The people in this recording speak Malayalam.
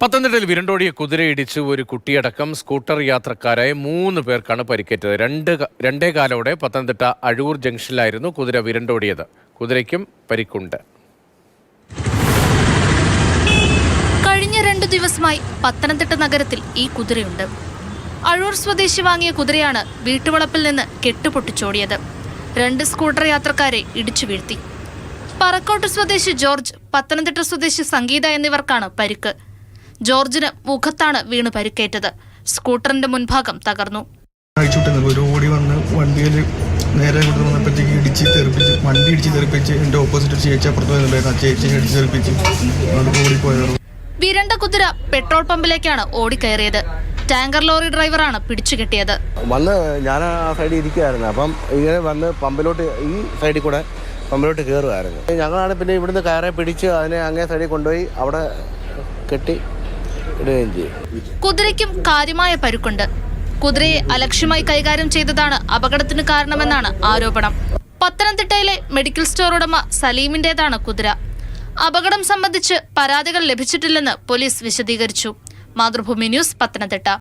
പത്തനംതിട്ടയിൽ വിരണ്ടോടിയ കുതിരയിടിച്ച് ഒരു കുട്ടിയടക്കം സ്കൂട്ടർ യാത്രക്കാരായ 3 പേർക്കാണ് പരിക്കേറ്റത്. രണ്ടേകാലോടെ പത്തനംതിട്ട അഴൂർ ജംഗ്ഷനിലായിരുന്നു കുതിര വിരണ്ടോടിയത്. കുതിരയ്ക്കും പരിക്കുണ്ട്. കഴിഞ്ഞ 2 ദിവസമായി പത്തനംതിട്ട നഗരത്തിൽ ഈ കുതിരയുണ്ട്. അഴൂർ സ്വദേശി വാങ്ങിയ കുതിരയാണ് വീട്ടുവളപ്പിൽ നിന്ന് കെട്ടുപൊട്ടിച്ചോടിയത്. 2 സ്കൂട്ടർ യാത്രക്കാരെ ഇടിച്ചു വീഴ്ത്തി. പറക്കോട്ട് സ്വദേശി ജോർജ്, പത്തനംതിട്ട സ്വദേശി സംഗീത എന്നിവർക്കാണ് പരിക്ക്. ജോർജിന് മുഖത്താണ് വീണ് പരിക്കേറ്റത്. സ്കൂട്ടറിന്റെ മുൻഭാഗം തകർന്നു. ഒരു ഓടി വന്ന് വണ്ടിയിൽ നേരെ കൊണ്ട് വന്നപ്പോഴത്തേക്ക് വണ്ടി ഇടിച്ച് തെറിപ്പിച്ച് എൻ്റെ ഓപ്പോസിറ്റ് ചേച്ചി അപ്പുറത്ത് വരുന്നുണ്ടായിരുന്നു. ചേച്ചി ഇടിച്ച് തെറിപ്പിച്ച് ഓടിപ്പോയത്. വിരണ്ട കുതിര പെട്രോൾ പമ്പിലേക്കാണ് ഓടിക്കയറിയത്. ടാങ്കർ ലോറി ഡ്രൈവറാണ് പിടിച്ചുകെട്ടിയത്. വന്ന് ഞാൻ ആ സൈഡിൽ ഇരിക്കുകയായിരുന്നു. അപ്പം ഇങ്ങനെ വന്ന് പമ്പിലോട്ട് ഈ സൈഡിൽ കൂടെ പമ്പിലോട്ട് കയറുമായിരുന്നു. ഞങ്ങളാണ് പിന്നെ ഇവിടുന്ന് കയറെ പിടിച്ച് അതിനെ അങ്ങേ സൈഡിൽ കൊണ്ടുപോയി അവിടെ കെട്ടി ഇടുകയും ചെയ്യും. കുതിരയ്ക്കും കാര്യമായ പരുക്കുണ്ട്. കുതിരയെ അലക്ഷ്യമായി കൈകാര്യം ചെയ്തതാണ് അപകടത്തിന് കാരണമെന്നാണ് ആരോപണം. പത്തനംതിട്ടയിലെ മെഡിക്കൽ സ്റ്റോർ ഉടമ സലീമിന്റേതാണ് കുതിര. അപകടം സംബന്ധിച്ച് പരാതികൾ ലഭിച്ചിട്ടില്ലെന്ന് പോലീസ് വിശദീകരിച്ചു. മാതൃഭൂമി ന്യൂസ്, പത്തനംതിട്ട.